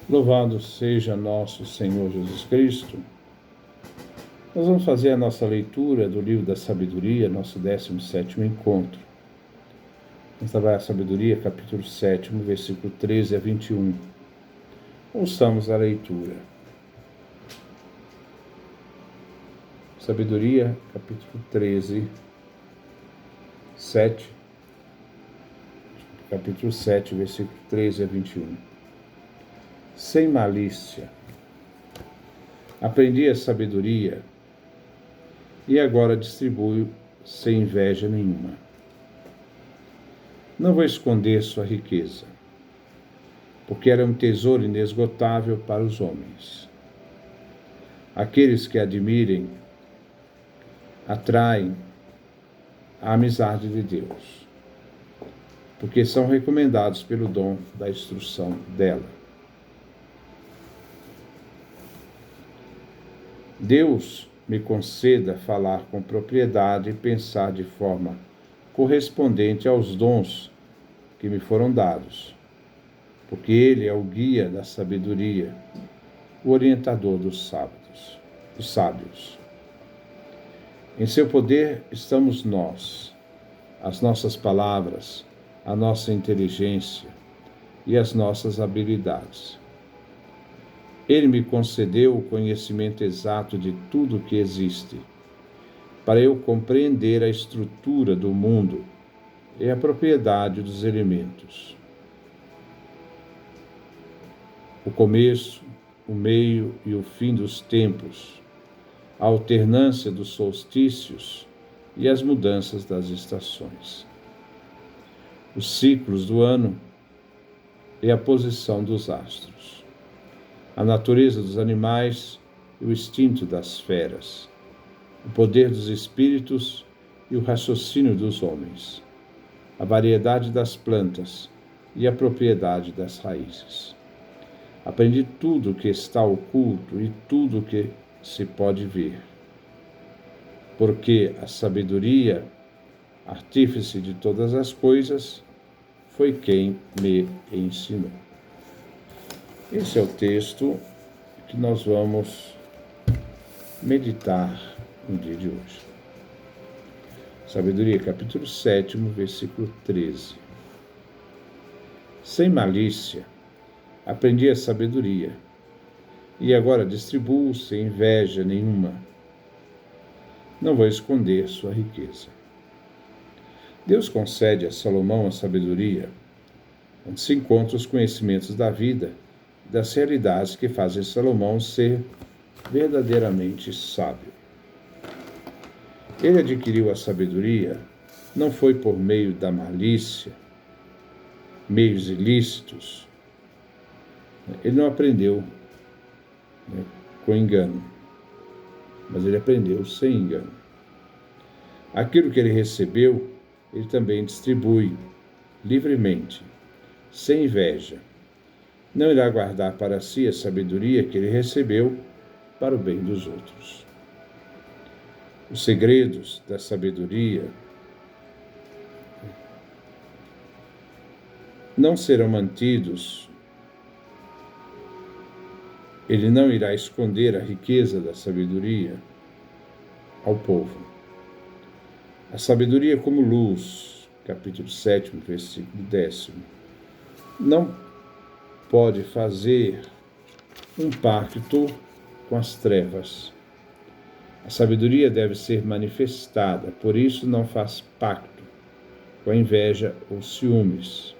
Louvado seja nosso Senhor Jesus Cristo. Nós vamos fazer a nossa leitura do livro da sabedoria, nosso 17º encontro. Vamos trabalhar a sabedoria, capítulo 7, versículo 13 a 21. Ouçamos a leitura. Sabedoria, capítulo 13, capítulo 7, versículo 13 a 21. Sem malícia. Aprendi a sabedoria e agora distribuo sem inveja nenhuma. Não vou esconder sua riqueza, porque ela é um tesouro inesgotável para os homens. Aqueles que a admirem atraem a amizade de Deus, porque são recomendados pelo dom da instrução dela. Deus me conceda falar com propriedade e pensar de forma correspondente aos dons que me foram dados, porque Ele é o guia da sabedoria, o orientador dos sábios. Em seu poder estamos nós, as nossas palavras, a nossa inteligência e as nossas habilidades. Ele me concedeu o conhecimento exato de tudo o que existe, para eu compreender a estrutura do mundo e a propriedade dos elementos. O começo, o meio e o fim dos tempos, a alternância dos solstícios e as mudanças das estações, os ciclos do ano e a posição dos astros, a natureza dos animais e o instinto das feras, o poder dos espíritos e o raciocínio dos homens, a variedade das plantas e a propriedade das raízes. Aprendi tudo o que está oculto e tudo o que se pode ver, porque a sabedoria, artífice de todas as coisas, foi quem me ensinou. Esse é o texto que nós vamos meditar no dia de hoje. Sabedoria, capítulo 7, versículo 13. Sem malícia, aprendi a sabedoria, e agora distribuo sem inveja nenhuma. Não vou esconder sua riqueza. Deus concede a Salomão a sabedoria, onde se encontram os conhecimentos da vida, das realidades que fazem Salomão ser verdadeiramente sábio. Ele adquiriu a sabedoria não foi por meio da malícia, meios ilícitos. Ele não aprendeu com engano, mas ele aprendeu sem engano. Aquilo que ele recebeu, ele também distribui livremente, sem inveja. Não irá guardar para si a sabedoria que ele recebeu para o bem dos outros. Os segredos da sabedoria não serão mantidos. Ele não irá esconder a riqueza da sabedoria ao povo. A sabedoria como luz, capítulo 7, versículo 10, não pode fazer um pacto com as trevas. A sabedoria deve ser manifestada, por isso não faz pacto com a inveja ou ciúmes.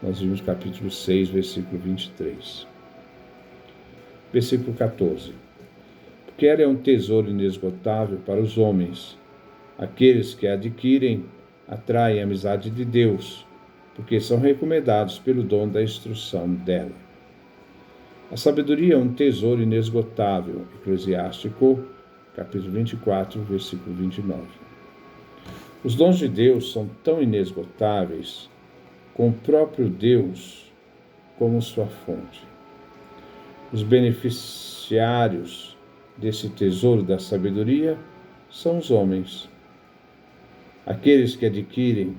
Nós vimos capítulo 6, versículo 23. Versículo 14. Porque ela é um tesouro inesgotável para os homens. Aqueles que a adquirem atraem a amizade de Deus, porque são recomendados pelo dom da instrução dela. A sabedoria é um tesouro inesgotável. Eclesiástico, capítulo 24, versículo 29. Os dons de Deus são tão inesgotáveis com o próprio Deus como sua fonte. Os beneficiários desse tesouro da sabedoria são os homens. Aqueles que adquirem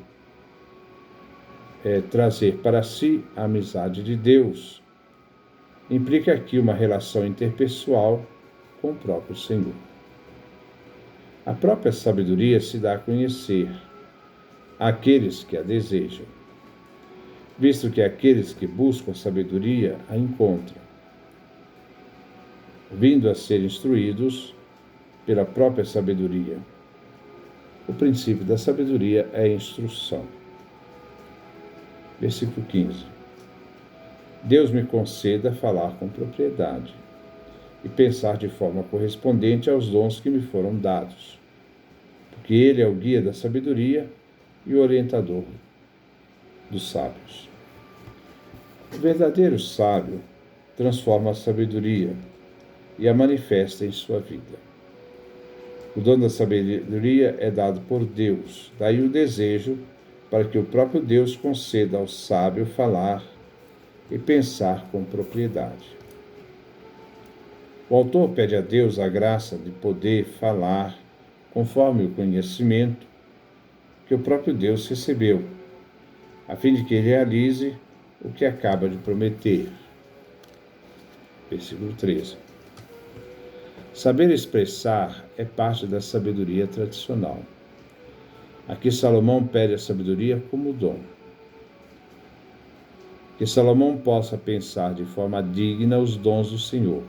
trazer para si a amizade de Deus. Implica aqui uma relação interpessoal com o próprio Senhor. A própria sabedoria se dá a conhecer àqueles que a desejam, visto que aqueles que buscam sabedoria a encontram, vindo a ser instruídos pela própria sabedoria. O princípio da sabedoria é a instrução. Versículo 15. Deus me conceda falar com propriedade e pensar de forma correspondente aos dons que me foram dados, porque Ele é o guia da sabedoria e o orientador dos sábios. O verdadeiro sábio transforma a sabedoria e a manifesta em sua vida. O dom da sabedoria é dado por Deus, daí o desejo para que o próprio Deus conceda ao sábio falar e pensar com propriedade. O autor pede a Deus a graça de poder falar conforme o conhecimento que o próprio Deus recebeu, a fim de que ele realize o que acaba de prometer. Versículo 13. Saber expressar é parte da sabedoria tradicional. Aqui Salomão pede a sabedoria como dom. Que Salomão possa pensar de forma digna os dons do Senhor.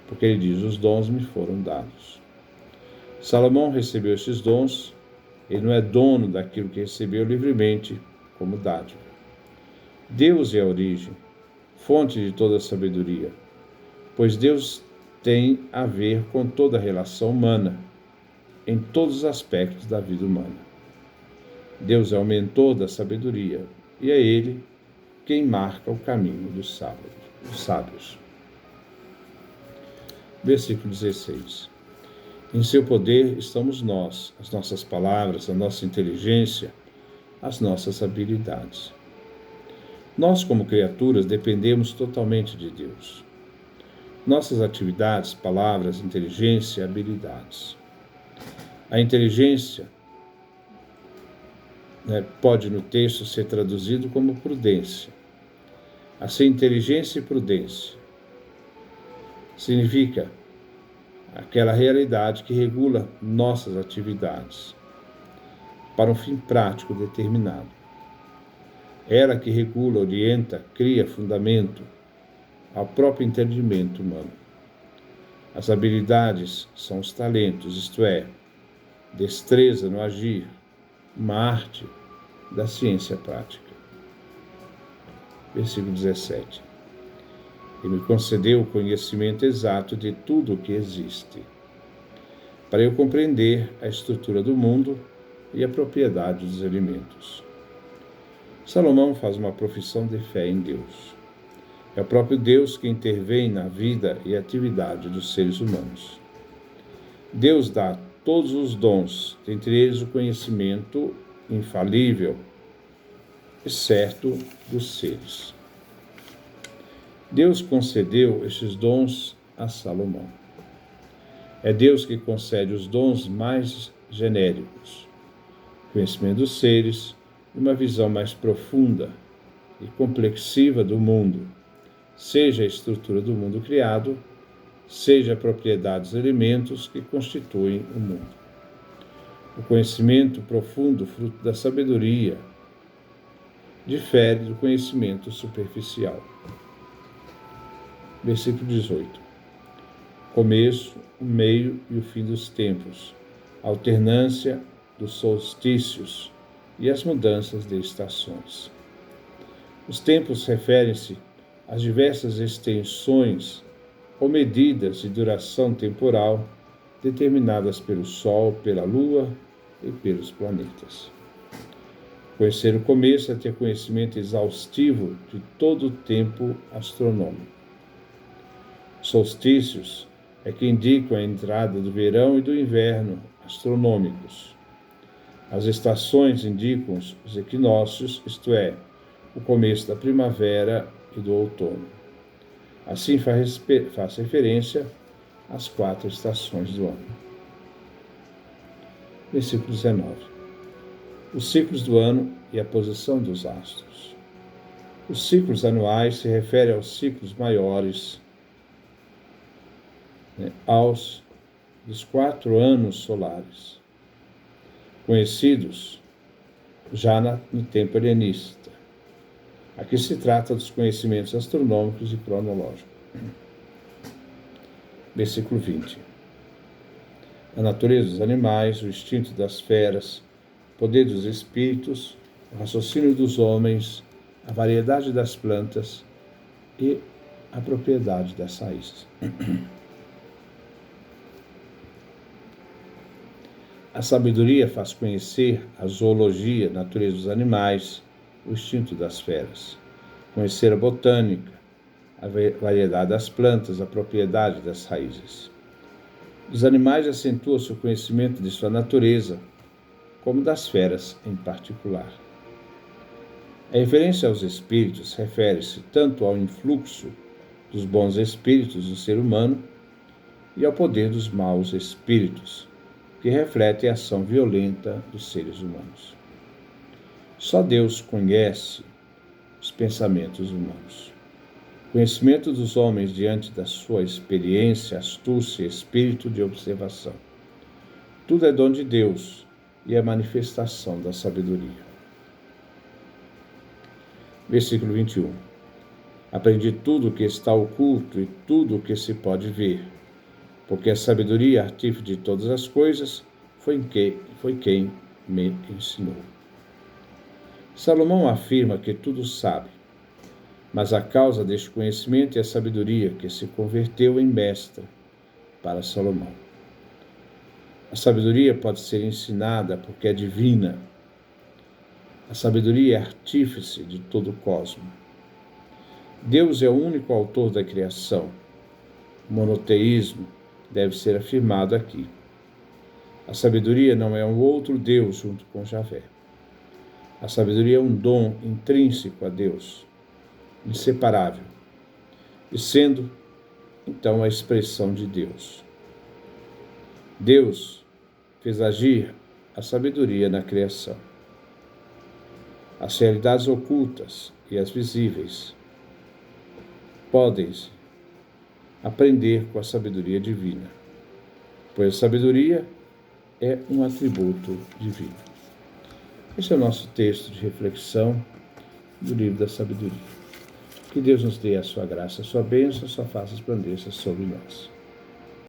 Porque ele diz, os dons me foram dados. Salomão recebeu esses dons, ele não é dono daquilo que recebeu livremente como dádiva. Deus é a origem, fonte de toda a sabedoria, pois Deus tem a ver com toda a relação humana, em todos os aspectos da vida humana. Deus é o mentor da sabedoria, e é Ele quem marca o caminho dos sábios. Versículo 16. Em seu poder estamos nós, as nossas palavras, a nossa inteligência, as nossas habilidades. Nós, como criaturas, dependemos totalmente de Deus. Nossas atividades, palavras, inteligência e habilidades. A inteligência pode no texto ser traduzido como prudência. Assim, inteligência e prudência significa aquela realidade que regula nossas atividades para um fim prático determinado. Ela que regula, orienta, cria fundamento ao próprio entendimento humano. As habilidades são os talentos, isto é, destreza no agir, uma arte da ciência prática. Versículo 17. Ele me concedeu o conhecimento exato de tudo o que existe, para eu compreender a estrutura do mundo e a propriedade dos elementos. Salomão faz uma profissão de fé em Deus. É o próprio Deus que intervém na vida e atividade dos seres humanos. Deus dá todos os dons, dentre eles o conhecimento infalível e certo dos seres. Deus concedeu estes dons a Salomão. É Deus que concede os dons mais genéricos, conhecimento dos seres e uma visão mais profunda e complexiva do mundo, seja a estrutura do mundo criado, seja a propriedade dos elementos que constituem o mundo. O conhecimento profundo, fruto da sabedoria, difere do conhecimento superficial. Versículo 18. Começo, o meio e o fim dos tempos, alternância dos solstícios e as mudanças de estações. Os tempos referem-se às diversas extensões ou medidas de duração temporal determinadas pelo Sol, pela Lua e pelos planetas. Conhecer o começo é ter conhecimento exaustivo de todo o tempo astronômico. Solstícios é que indicam a entrada do verão e do inverno astronômicos. As estações indicam os equinócios, isto é, o começo da primavera e do outono. Assim faz referência às 4 estações do ano. Versículo 19. os ciclos do ano e a posição dos astros. Os ciclos anuais se referem aos ciclos maiores, aos dos 4 anos solares, conhecidos já no tempo helenista. Aqui se trata dos conhecimentos astronômicos e cronológicos. Versículo 20. A natureza dos animais, o instinto das feras, o poder dos espíritos, o raciocínio dos homens, a variedade das plantas e a propriedade das raízes. A sabedoria faz conhecer a zoologia, a natureza dos animais, o instinto das feras, conhecer a botânica, a variedade das plantas, a propriedade das raízes. Dos animais acentua-se o conhecimento de sua natureza, como das feras em particular. A referência aos espíritos refere-se tanto ao influxo dos bons espíritos do ser humano e ao poder dos maus espíritos, que reflete a ação violenta dos seres humanos. Só Deus conhece os pensamentos humanos. O conhecimento dos homens diante da sua experiência, astúcia e espírito de observação. Tudo é dom de Deus e é manifestação da sabedoria. Versículo 21. Aprendi tudo o que está oculto e tudo o que se pode ver, porque a sabedoria, artífice de todas as coisas, foi quem me ensinou. Salomão afirma que tudo sabe, mas a causa deste conhecimento é a sabedoria que se converteu em mestra para Salomão. A sabedoria pode ser ensinada porque é divina. A sabedoria é artífice de todo o cosmo. Deus é o único autor da criação. O monoteísmo deve ser afirmado aqui. A sabedoria não é um outro Deus junto com Javé. A sabedoria é um dom intrínseco a Deus, inseparável, e sendo, então, a expressão de Deus. Deus fez agir a sabedoria na criação. As realidades ocultas e as visíveis podem-se aprender com a sabedoria divina, pois a sabedoria é um atributo divino. Esse é o nosso texto de reflexão do livro da sabedoria. Que Deus nos dê a sua graça, a sua bênção, a sua face resplandeça sobre nós.